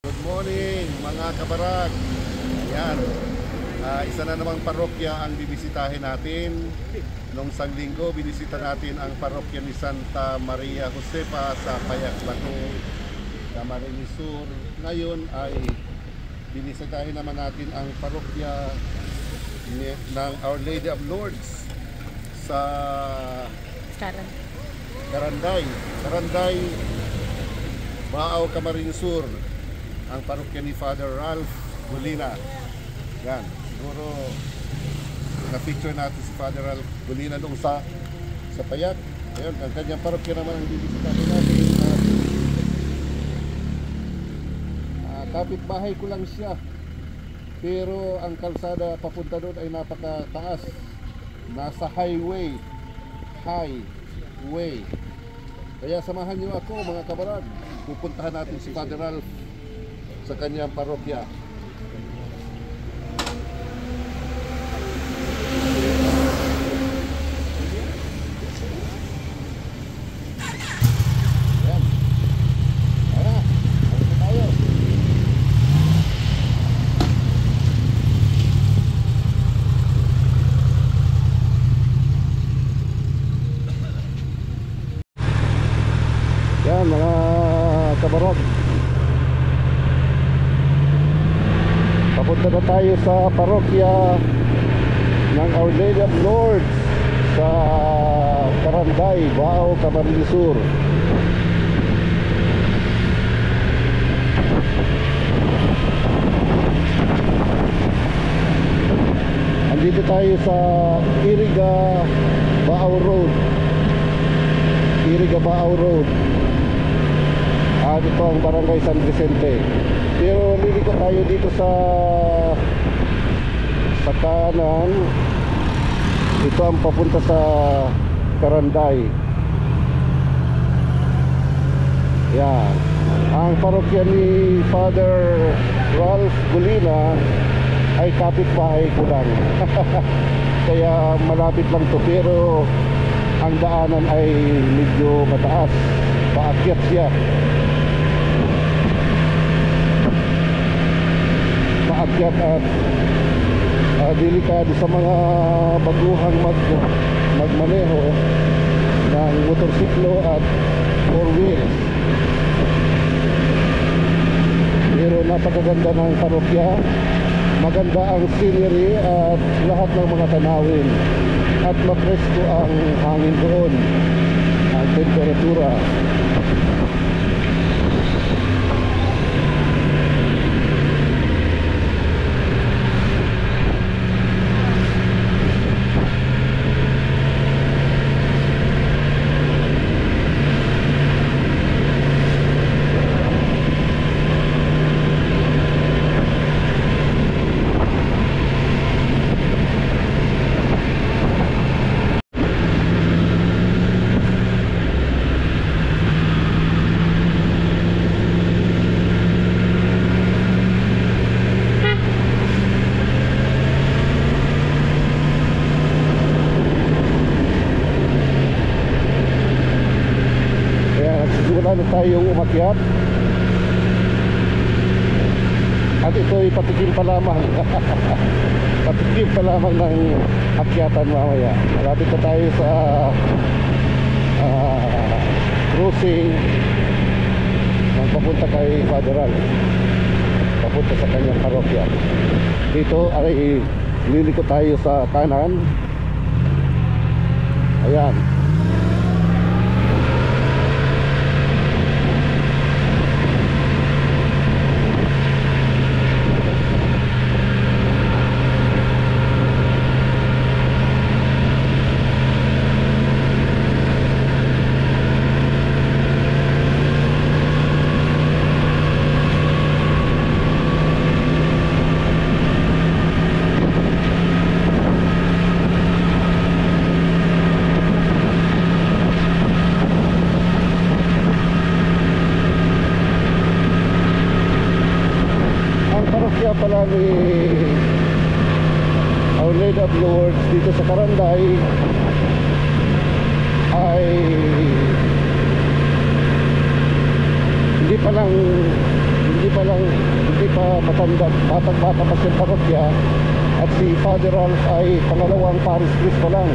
Good morning mga kabarag. Ayan, isa na namang parokya ang bibisitahin natin. Nung isang linggo, binisita natin ang parokya ni Santa Maria Josefa sa Payac Bato, Camarines Sur. Ngayon ay binisitahin naman natin ang parokya ng Our Lady of Lourdes sa Caranday, Baaw, Camarines Sur. Ang parokya ni Father Ralph Gulina. Yan, siguro na-picture natin si Father Ralph Gulina doon sa Payac. Ayun, ang kanyang parokya naman ang bibisitahin natin. Kapit-bahay ko lang siya, pero ang kalsada papunta doon ay napakataas. Nasa highway. Kaya samahan niyo ako mga kabarag. Pupuntahan natin si Father Ralph sa kanyang parokya. Ayan. Tara, punta tayo. Yan mga kabarog, papunta na tayo sa parokya ng Our Lady of Lourdes sa Caranday, Baaw, Camarines Sur. Andito tayo sa Iriga Baaw Road. Ito ang Barangay San Vicente. Pero liliko tayo dito sa kanan. Ito ang papunta sa Caranday. Yan. Ang parokya ni Father Ralph Gulina ay kapitbahay ko lang. Kaya malapit lang to, pero ang daanan ay medyo mataas. Paakyat siya. Paakyat at delikado sa mga baguhang magmaneho ng motorsiklo at four wheels. Pero napakaganda ng parokya. Maganda ang scenery at lahat ng mga tanawin. At mapresko ang hangin doon, ang temperatura. Tayong umakyat at ito'y patikim pa lamang patikim pa lamang ng akyatan mamaya. Malapit na tayo sa cruising ng papunta kay Father Ralph, papunta sa kanyang parokya. Dito ay liliko tayo sa kanan. Ayan. Pala ni Our Lady of Lourdes dito sa Caranday ay hindi pa lang batang-bata pa sa parokya, at si Father Ralph ay pangalawang parish priest pa lang.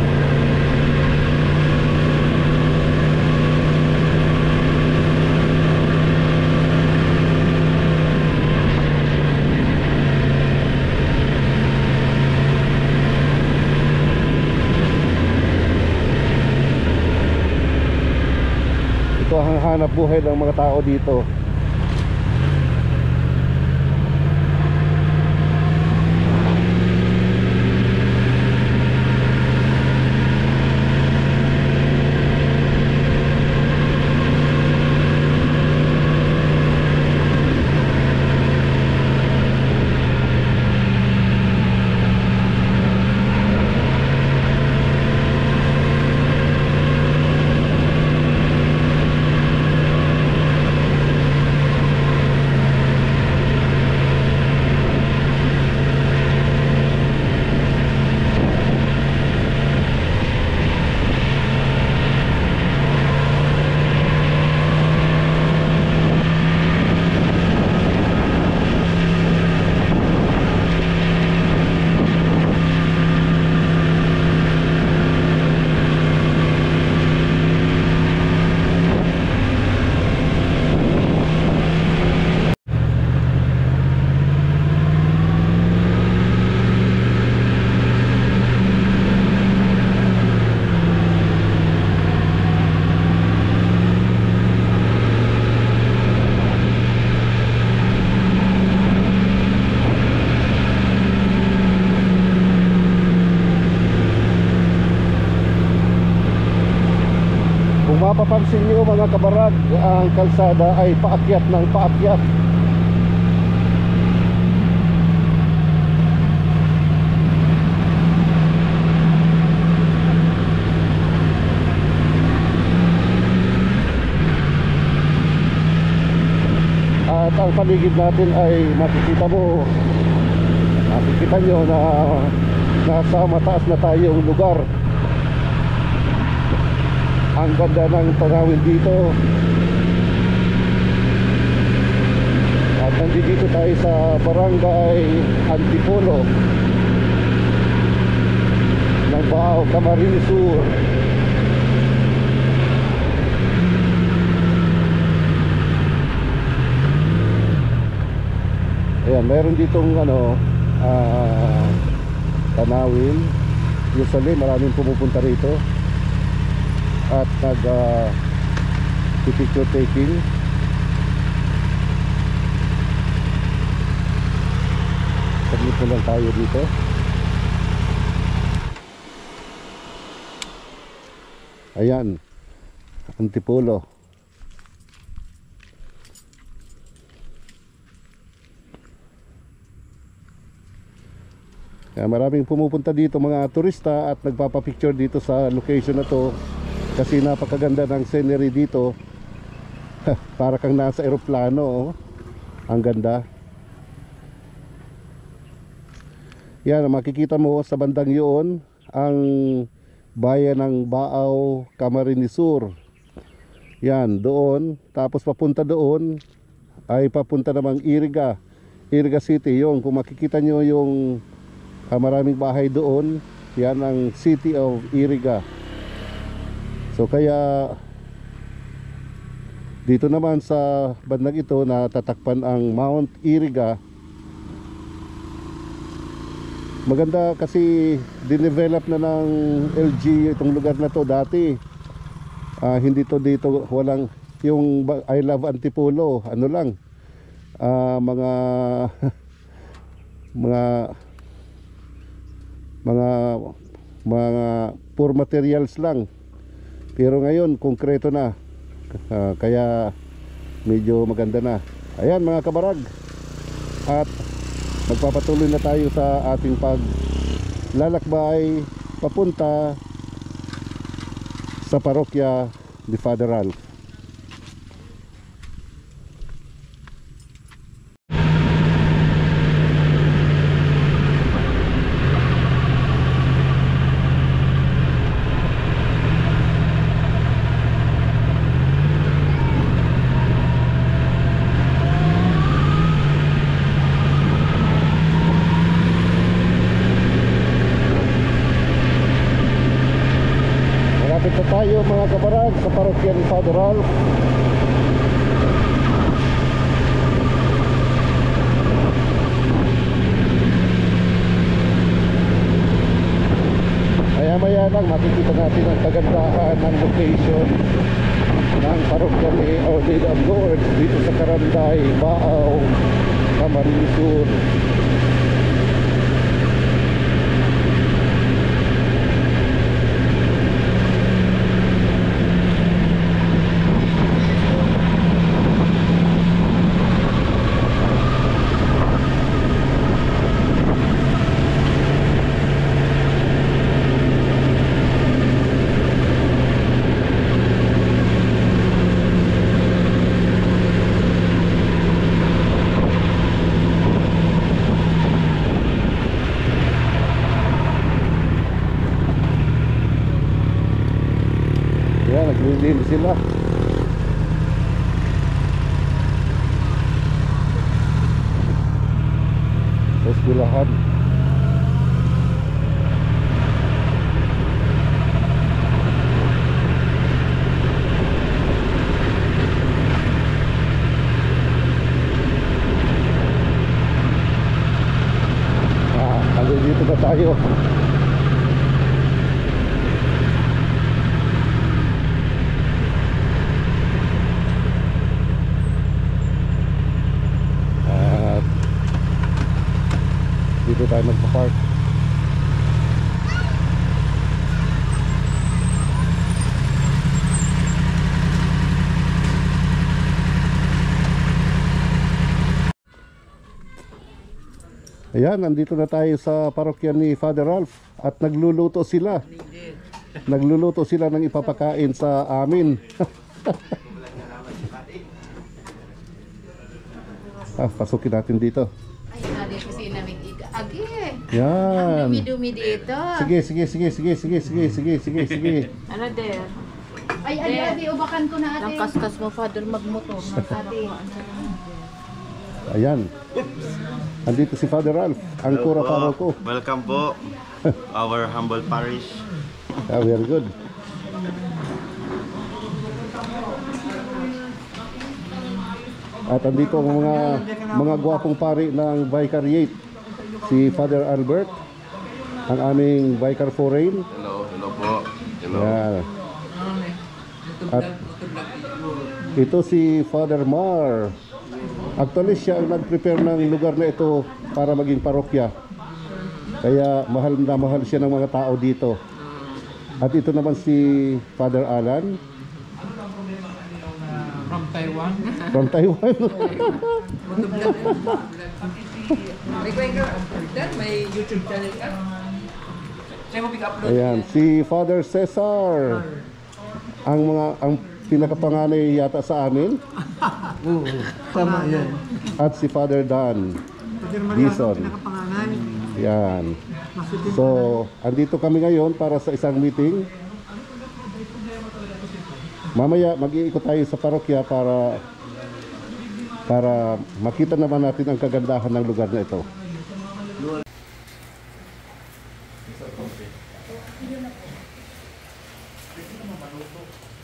Ito ang hanap buhay ng mga tao dito. Mapapansin niyo mga kabarag, ang kalsada ay paakyat ng paakyat. At ang paligid natin ay makikita nyo na nasa mataas na tayong lugar. Ang ganda ng tanawin dito. At nandito tayo sa Barangay Antipolo ng Baao, Camarines Sur. Ayan, meron ditong tanawin. Usually maraming pumupunta rito at picture taking. Saglit po lang tayo dito. Ayan, Antipolo. Maraming pumupunta dito mga turista at nagpapapicture dito sa location na to kasi napakaganda ng scenery dito. Para kang nasa eroplano, oh. Ang ganda. Yan, makikita mo sa bandang yun ang bayan ng Baao, Camarines Sur. Yan, doon. Tapos papunta doon ay papunta namang Iriga City. Yung kung makikita nyo yung maraming bahay doon, yan ang City of Iriga. So kaya dito naman sa bandang ito natatakpan ang Mount Iriga. Maganda kasi dinevelop na ng LG itong lugar na to dati. Hindi to dito, walang yung I Love Antipolo, ano lang, mga poor materials lang. Pero ngayon konkreto na, kaya medyo maganda na. Ayan mga kabarag, at magpapatuloy na tayo sa ating paglalakbay papunta sa parokya ni Father Ralph. na tayo mga kabarag sa parokya ni Father Ralph. Maya lang makikita natin ang kagandahan ng location ng parokya ni Our Lady of Lourdes dito sa Caranday, Baaw, Camarines Sur. Naglilinis sila. Sa eskwelahan. Hanggang dito na tayo. Dito tayo magpa-park. Ayan, nandito na tayo sa parokya ni Father Ralph at nagluluto sila. Nagluluto sila ng ipapakain sa amin. Pasukin natin dito. Yan. Ang dumi-dumi dito. Sige. Ano der? Ay, adi, ubakan ko na ate. Ang kaskas mo, Father, magmotor. Ayan. Andito si Father Ralph, ang Hello kura po. paroko. Welcome po, our humble parish. Very good. At andito ang mga gwapong pari ng Vicariate. Si Father Albert, ang aming Vicar Foreign. Hello po. Hello. Yan. At ito si Father Mar. Actually siya ang nag-prepare ng lugar na ito para maging parokya. Kaya mahal na mahal siya ng mga tao dito. At ito naman si Father Alan. From Taiwan. From Taiwan. May YouTube channel ka? Sa'yo mo upload. Ayan, si Father Cesar. Ang pinakapanganay yata sa amin. Oo, tama yan. At si Father Dan Dison. Yan. So, andito kami ngayon para sa isang meeting. Mamaya mag-iikot tayo sa parokya para makita naman natin ang kagandahan ng lugar na ito.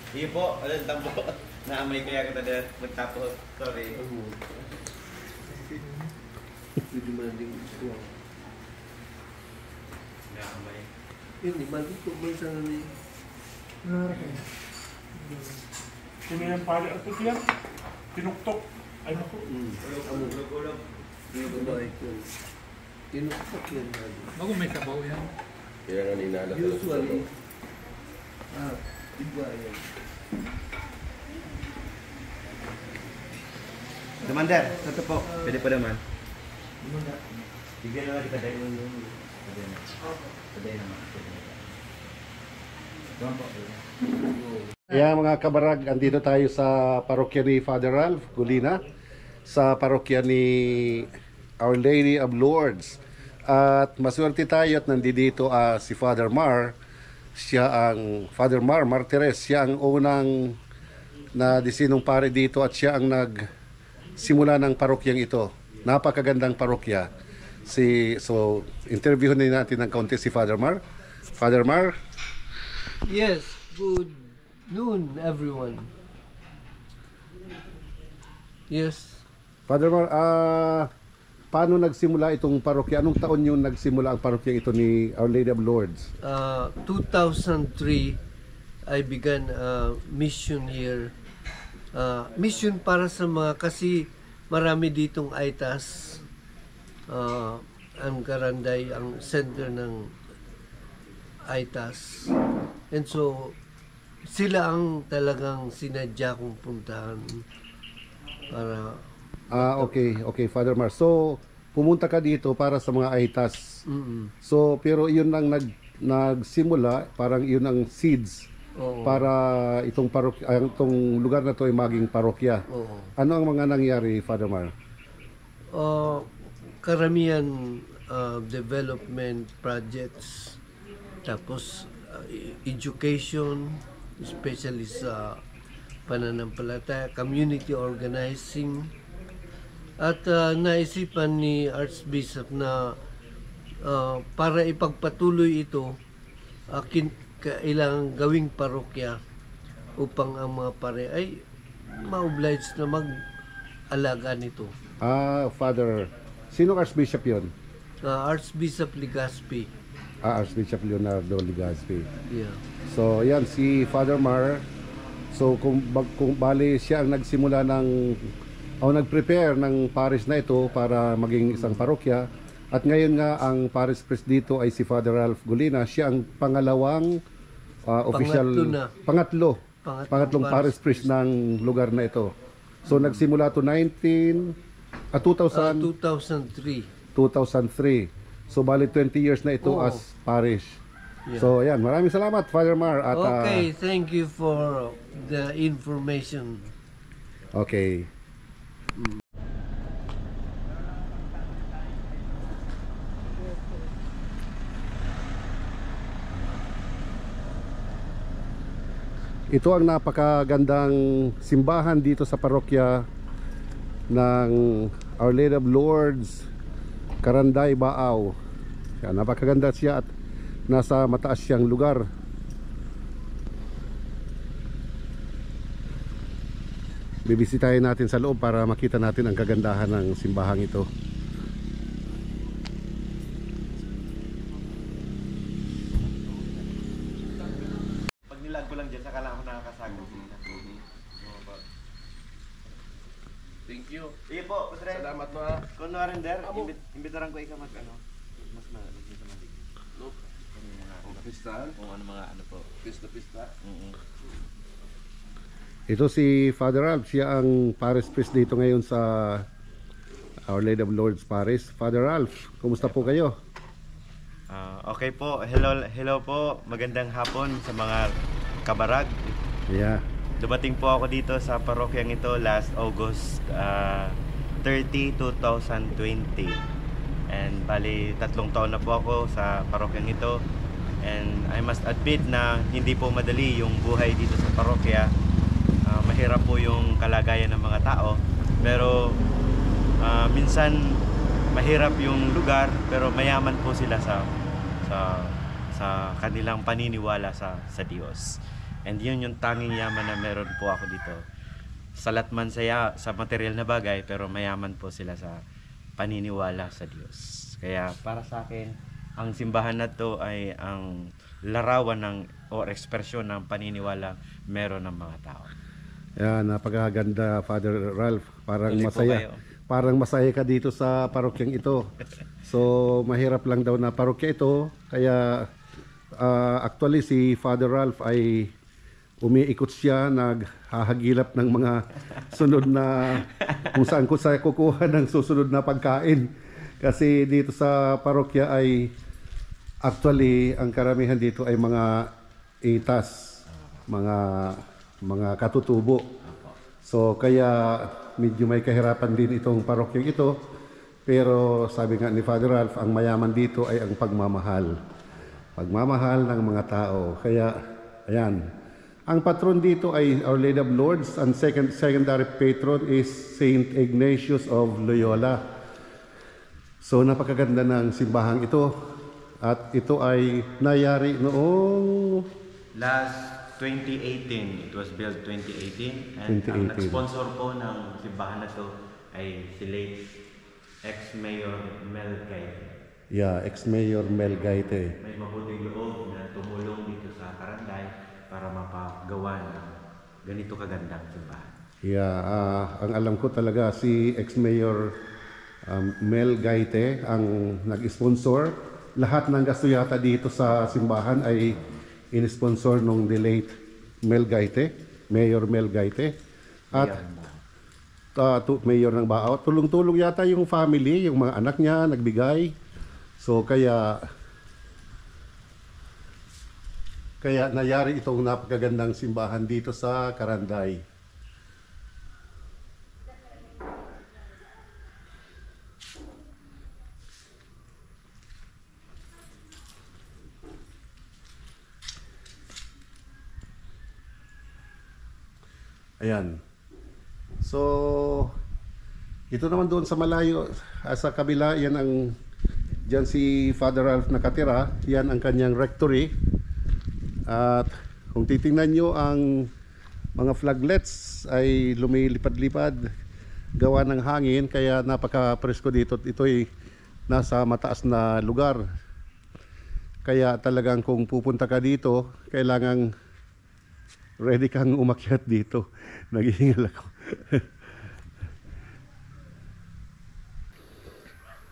Sige po, alin tampo. Naamay kaya kita din magtapos. Sorry. Hindi man din gusto. Naamay. Hindi man gusto mo sa nani. Sino yung pali at yan? Tinuktok. Ay naku. Ulog. Hindi ko ba ito? Tinuktok yan lagi. Bago may sabaw yan. Kaya nga ninala ko. Usually, iba yan. Demander, satu po. Pwede pa naman. Bigyan na lang kita dahil yung... Pwede naman. Doon po. Kaya mga kabarag, andito tayo sa parokya ni Father Ralph Gulina, sa parokya ni Our Lady of Lourdes. At maswerte tayo at nandito si Father Mar. Siya ang Father Mar Martires, siya ang unang na disinong pare dito at siya ang nagsimula ng parokyang ito. Napakagandang parokya. So interviewin natin ng kaunti si Father Mar. Father Mar, Yes, Good noon, everyone. Yes. Father Mar, paano nagsimula itong parokya? Anong taon yung nagsimula ang parokya ito ni Our Lady of Lourdes? 2003, I began a mission here. Mission para sa mga, kasi marami ditong ITAS. Ang Karanday, ang center ng ITAS. And so, sila ang talagang sinadya kong puntahan para... Okay, Father Mar. So, pumunta ka dito para sa mga AITAS. Mm-mm. So, pero yun ang nagsimula, parang yun ang seeds Oo. para itong parokya, itong lugar na to ay maging parokya. Oo. Ano ang mga nangyari, Father Mar? Karamihan development projects, tapos education, especially sa pananampalataya, community organizing, at naisipan ni Archbishop na para ipagpatuloy ito, kailangan gawing parokya upang ang mga pare ay ma-oblige na mag-alaga nito. Father, sino Archbishop yun? Archbishop Legazpi. Archbishop Leonardo Legazpi. Yeah. So, yan, si Father Mar. So, kung bali siya ang nagsimula nag-prepare ng parish na ito para maging isang parokya. At ngayon nga, ang parish priest dito ay si Father Ralph Golina. Siya ang pangalawang pangatlong parish priest ng lugar na ito. So, nagsimula to 2003. 2003. So, bali 20 years na ito as parish. Yeah. So, ayan. Maraming salamat, Father Mar. At, Okay, thank you for the information. Okay. Ito ang napakagandang simbahan dito sa parokya ng Our Lady of Lourdes, Karanday, Baaw. Yan, napakaganda siya at nasa mataas siyang lugar. Bibisitahin natin sa loob para makita natin ang kagandahan ng simbahang ito. Pag nilag ko lang dyan, saka lang ako nakakasagod. Thank you. Sige po, Padre. Salamat mo ha. Kung narinder, imbitaran ko ikaw mas mas malig. No. Pista? Kung ano mga ano po. Pista. Ito si Father Ralph, siya ang parish priest dito ngayon sa Our Lady of Lourdes Parish. Father Ralph, kumusta po kayo? Okay po, hello po. Magandang hapon sa mga kabarag. Yeah. Dumating po ako dito sa parokyang ito last August 30, 2020. And bali 3 taon na po ako sa parokyang ito. And I must admit na hindi po madali yung buhay dito sa parokya. Mahirap po yung kalagayan ng mga tao. Pero minsan mahirap yung lugar pero mayaman po sila sa kanilang paniniwala sa Diyos. And yun yung tanging yaman na meron po ako dito. Salat man saya sa material na bagay pero mayaman po sila sa paniniwala sa Diyos. Kaya para sa akin, ang simbahan na to ay ang larawan o ekspresyon ng paniniwala meron ng mga tao. Yan, napakaganda, Father Ralph. Parang Tuloy po masaya. kayo. Parang masaya ka dito sa parokyang ito. So, mahirap lang daw na parokya ito. Kaya, actually, si Father Ralph ay umiikot siya, naghahagilap ng mga sunod na kung saan kukuha ng susunod na pagkain. Kasi dito sa parokya ay actually, ang karamihan dito ay mga itas, mga katutubo. So kaya medyo may kahirapan din itong parokyang ito. Pero sabi nga ni Father Ralph, ang mayaman dito ay ang pagmamahal. Pagmamahal ng mga tao. Kaya ayan. Ang patron dito ay Our Lady of Lourdes. Ang secondary patron is Saint Ignatius of Loyola. So napakaganda ng simbahang ito. At ito ay nayari noong Last 2018. It was built 2018. And ang 2018. nag-sponsor po ng simbahan na to ay si late ex-mayor Mel Gaite. Yeah, ex-mayor Mel Gaite. May mabuting loob na tumulong dito sa Karanday para mapagawa ng ganito kagandang simbahan. Yeah, ang alam ko talaga si ex-mayor Mel Gaite ang nag-sponsor. Lahat ng gasto yata dito sa simbahan ay in-sponsor nung the late Mel Gaite, Mayor Mel Gaite. At mayor ng Baaw. Tulong-tulong yata yung family, yung mga anak niya nagbigay. So kaya nayari itong napakagandang simbahan dito sa Karanday. Ayan. So ito naman doon sa malayo, sa kabila, yan ang diyan si Father Ralph nakatira. Yan ang kanyang rectory. At kung titingnan nyo, ang mga flaglets ay lumilipad-lipad gawa ng hangin, kaya napaka-presko dito. Ito ay nasa mataas na lugar, kaya talagang kung pupunta ka dito, kailangang ready kang umakyat dito. Naghihingal ako.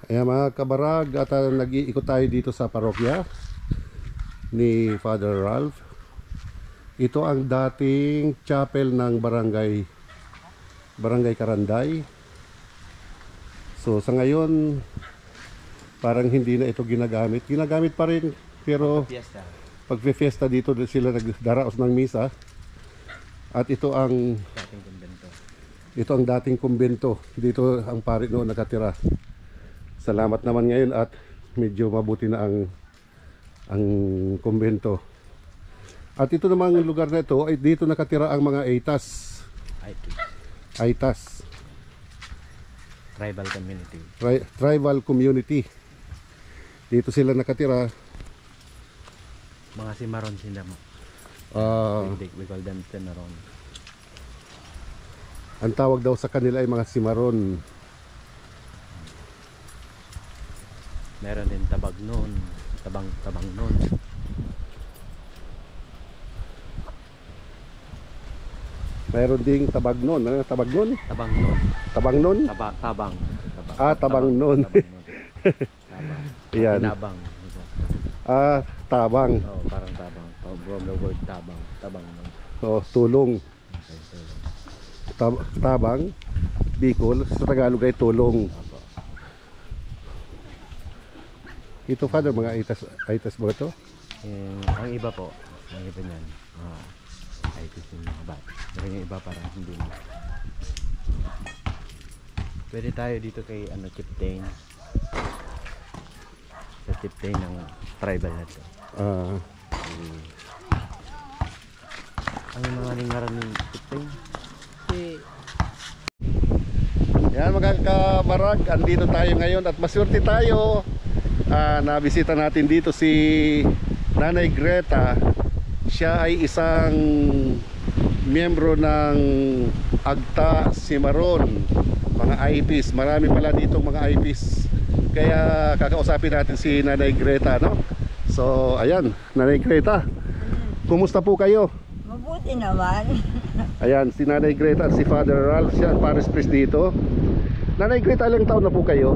Ayan mga kabarag, at nag-iikot tayo dito sa parokya ni Father Ralph. Ito ang dating chapel ng barangay Karanday. So sa ngayon parang hindi na ito ginagamit. Ginagamit pa rin, pero pag fiesta dito sila nagdaraos ng misa. At ito ang dating kumbento. Dito ang pari noon nakatira. Salamat naman ngayon at medyo mabuti na ang kumbento. At ito namang lugar na ito ay dito nakatira ang mga Aitas. Tribal community. Tribal community. Dito sila nakatira. Mga Cimarron sila mo. We call them Cimarron. Ang tawag daw sa kanila ay mga Cimarron. Meron din Tabagnon, Tabangnon. Mayroon ding Tabagnon. Ano Tabagnon? Tabangnon. Tabangnon? Tabang. Tabangnon. Ayan. Tabang. Tabang. Oh, parang tabang. From the word tabang. Tabangnon. Oh, tulong. Okay, tulong. Tabang. Bicol. Sa Tagalog ay tulong. Ito, Father, mga Aitas ba ito? Ang iba po. Ang iba niyan. Aitas yung mga bata. Pero yung iba parang hindi na. Pwede tayo dito kay Chieftain. Sa Chieftain ng tribal na ito. Ang mga lingaran ng Chieftain? Yan mga kabarag, andito tayo ngayon at maswerte tayo. Nabisita natin dito si Nanay Greta. Siya ay isang miyembro ng Agta Cimarron, mga IPs. Marami pala dito mga IPs. Kaya kakausapin natin si Nanay Greta, no? So, ayan, Nanay Greta. Kumusta po kayo? Mabuti naman. Ayan, si Nanay Greta at si Father Ralph, siya ang Paris Priest dito. Nanay Greta, ilang taon na po kayo?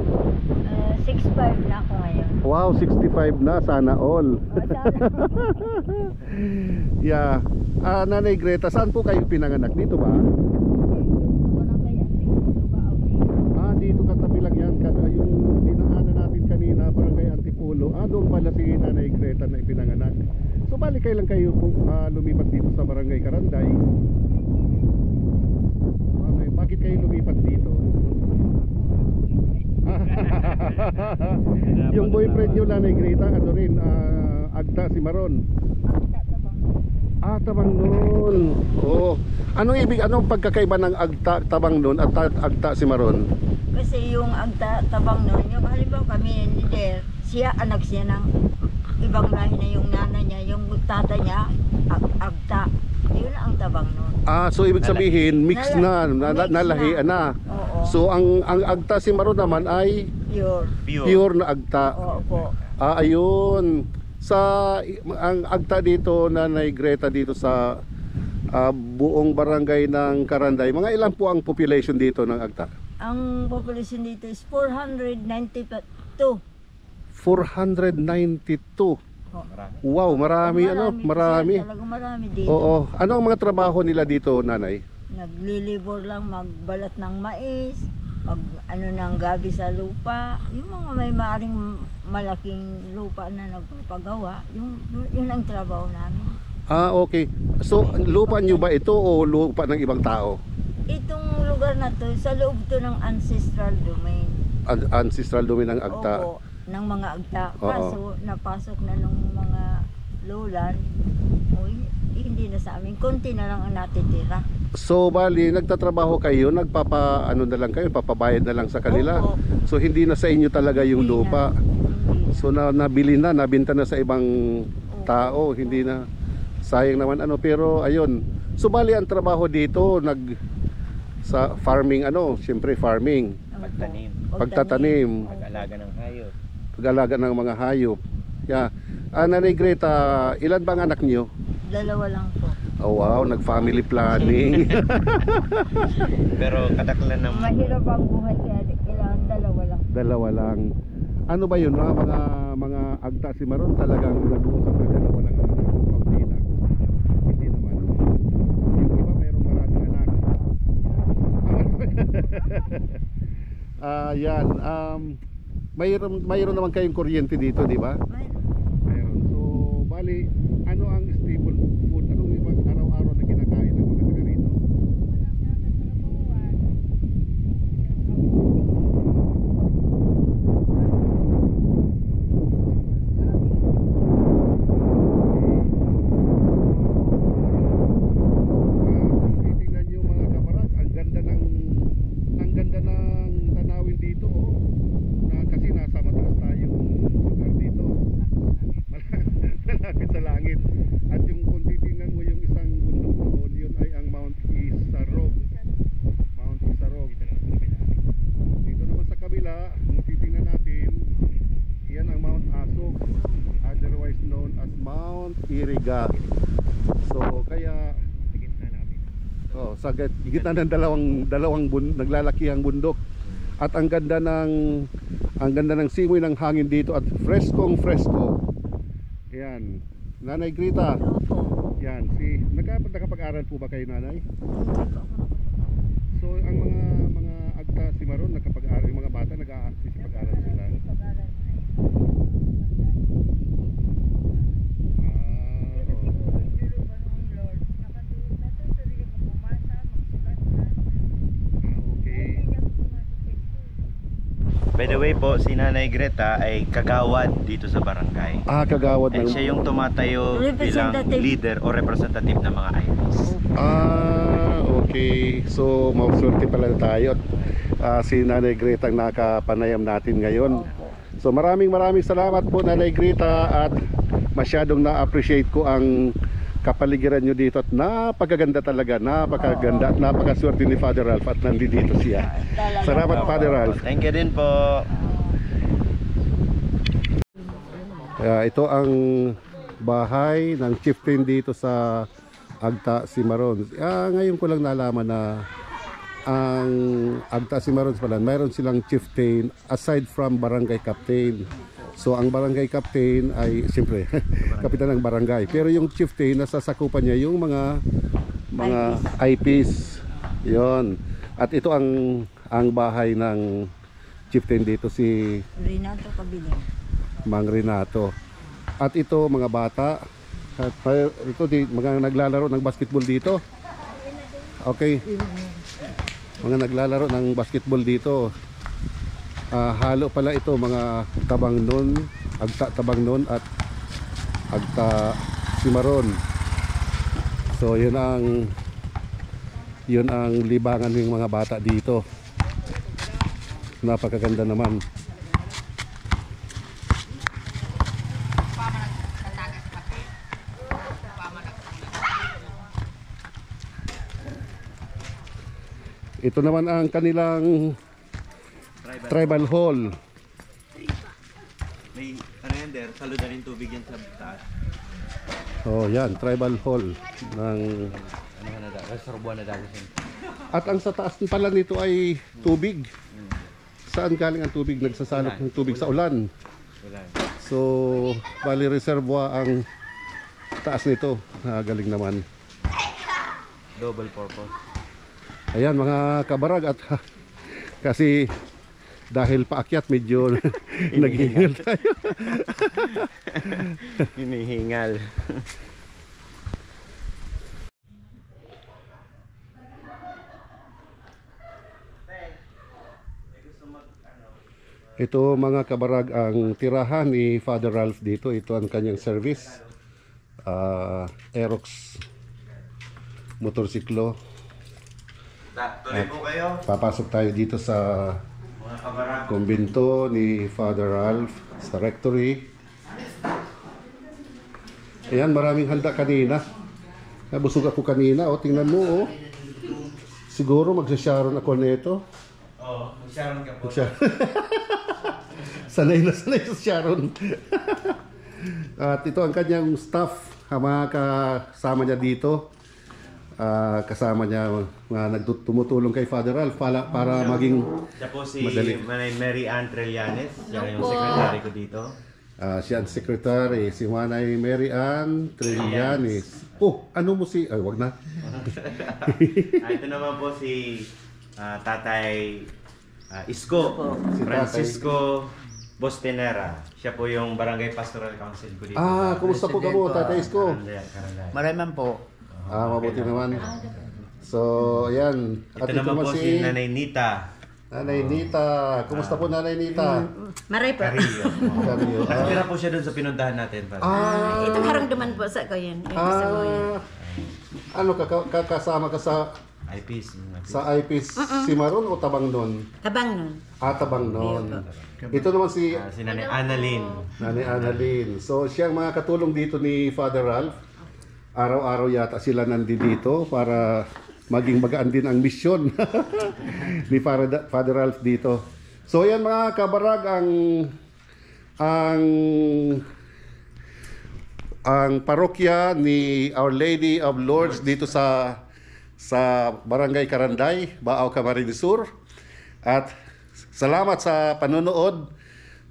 6'5 na ako ngayon. Wow, 65 na, sana all. Yeah. Nanay Greta, saan po kayo pinanganak? Dito ba? Dito katabi lang yan. Yung dinaanan natin kanina, barangay Antipulo. Doon pala si Nanay Greta na ipinanganak. So bali kailan kayo lumipat dito sa barangay Karanday? Bakit kayo lumipat dito? Yung boyfriend nyo, Nanay Greta, ano rin, Agta Cimarron. Tabangnon. Oh. Anong pagkakaiba ng Agta Tabangnon at Agta Cimarron? Kasi yung Agta Tabangnon, yung halimbawa kami leader, siya anak siya ng ibang lahi na yung nanay niya, yung tatay niya, agta. Yun ang tabang nun. So ibig sabihin mix na, nalahian na. Oo. So ang agta si Maron naman ay Pure. pure na agta. Oo po. Ayun. Ang agta dito, Nanay Greta, dito sa buong barangay ng Caranday, mga ilan po ang population dito ng agta? Ang population dito is 492. 492. Marami. Wow, marami. Marami. Talagang marami dito. Oo. Ano ang mga trabaho nila dito, Nanay? Naglilibor lang, magbalat ng mais, ng gabi sa lupa. Yung mga may maaring malaking lupa na nagpapagawa, yun ang trabaho namin. Okay. So, lupa nyo ba ito o lupa ng ibang tao? Itong lugar na to, sa loob to ng ancestral domain. Ancestral domain ng agta. Opo, ng mga agta. Oo. Kaso, napasok na nung mga lolan, hindi na sa amin. Konti na lang ang natitira. So, bali, nagtatrabaho kayo, papabayad na lang sa kanila. Opo. So, hindi na sa inyo talaga yung Hindi lupa. na. Hindi na. So, nabili na, nabinta na sa ibang tao, hindi na. Sayang naman pero ayun. So, bali, ang trabaho dito, sa farming, siyempre farming. Pagtanim. Pagtatanim. Pag-alaga ng hayop. Pag-alaga ng mga hayop. Yeah. Nanay Greta, ilan bang anak niyo? 2 lang po. Oh, wow, nag-family planning. Pero kataklan ng Mahirap ang buhay kaya kailangan 2 lang. 2 lang. Ano ba yun, mga agta si Maron, talagang nag-uusap na 2 lang ang anak. Kaunti lang. Hindi naman. Yung iba mayroong maraming anak. Yan. Mayroon naman kayong kuryente dito, di ba? Mayroon. So, bali, ano ang staple food? Anong ibang araw-araw na kinakain ng mga taga rito? Kung titingnan niyo mga kamarad, ang ganda ng tanawin dito, kasi nasa mataas tayong lugar dito. Malapit sa langit. At yung kung titingnan mo yung isang bundok doon, yun ay ang Mount Isarog. Mount Isarog. Dito naman sa kabila, kung titingnan natin, yan ang Mount Asog, otherwise known as Mount Iriga. So kaya sa gitna ng dalawang naglalakihang bundok. At ang ganda ng simoy ng hangin dito at freskong fresko. Yan. Nanay Greta. Opo. Yan, nakapag-aral po ba kayo, Nanay? So ang mga agta si Maron nakapag-aral, yung mga bata nag-a-access pag-aral sila. By the way po, si Nanay Greta ay kagawad dito sa barangay. Kagawad And ng... siya yung tumatayo bilang Representative. leader o representative ng mga IPs. Okay. So, mauswerte pala tayo. Si Nanay Greta ang nakapanayam natin ngayon. So, maraming salamat po, Nanay Greta, at masyadong na-appreciate ko ang kapaligiran nyo dito at napakaganda talaga, napakaganda at napakaswerte ni Father Ralph at nandito siya. Salamat, Father Ralph. Thank you din po. Ito ang bahay ng chieftain dito sa Agta Cimarron. Ngayon ko lang nalaman na ang Agta Cimarron pala, mayroon silang chieftain aside from barangay captain. So ang barangay captain ay siyempre kapitan ng barangay. Pero yung chieftain nasasakupan niya yung mga IPs. 'Yon. At ito ang bahay ng chieftain dito, si Renato Kabiling. Mang Renato. At ito mga bata, at ito mga naglalaro ng basketball dito. Okay. Mga naglalaro ng basketball dito. Halo pala ito, mga Tabangnon, Agta Tabangnon at Agta Cimarron. So yun ang libangan ng mga bata dito. Napakaganda naman. Ito naman ang kanilang tribal hall. May ano yan there, salo na rin tubig yan sa taas. Oh, yan, tribal hall ng Ano ka na daw, reservoir na daw siya. at ang sa taas pala nito ay tubig. Saan galing ang tubig? Nagsasalok ng tubig sa ulan. Wala. So, bali reservoir ang taas nito. Galing naman. Double purpose. Ayan mga kabarag at kasi dahil paakyat medyo naghingal tayo. Hinihingal. Ito mga kabarag ang tirahan ni Father Ralph dito. Ito ang kanyang service. Aerox motorsiklo. Tuloy po kayo, Papasok tayo dito sa mga kabarag. kumbento ni Father Ralph sa rectory. Ayan, maraming handa kanina. Nabusog ako kanina. O, tingnan mo, oh. Siguro magsasharon ako nito. Oo, Sharon ka po. Sanay na sanay sa Sharon. At ito ang kanyang staff, ang mga kasama niya dito. Kasama niya mga tumutulong kay Father Ralph para maging Siya po si madali. Mary Ann Trillanes. Siya yung secretary ko dito. Siya ang secretary, si Manay Mary Ann Trillanes. Oh, ano mo si... Ay, wag na. Ito naman po si Tatay Isko. Si Francisco Bostenera. Siya po yung Barangay Pastoral Council ko dito. Kumusta po ka mo, Tatay Isko? Karanday. Maraming po. Mabuti naman. So, ayan. Ito naman po si Nanay Nita. Nanay Nita. Kumusta po, Nanay Nita? Maray po. Carillo. Carillo. Nakatira po siya doon sa pinuntahan natin. Itong haramdaman po sa Goyen. Ano, kasama ka sa IPs. IPs Simaron o Tabangnon? Tabang nun. Tabangnon. Ito naman si Si Nanay Annalyn. Nanay Annalyn. So, siyang mga katulong dito ni Father Ralph. Araw-araw yata sila nandito para maging magaan din ang misyon ni Father Ralph dito. So, yan mga kabarag ang parokya ni Our Lady of Lourdes dito sa Barangay Karanday, Baaw, Camarines Sur. At salamat sa panonood.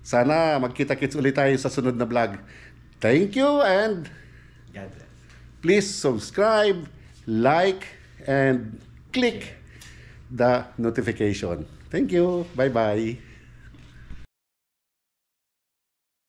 Sana magkita-kits ulit tayo sa sunod na vlog. Thank you and God bless. please subscribe, like, and click the notification. Thank you. Bye-bye.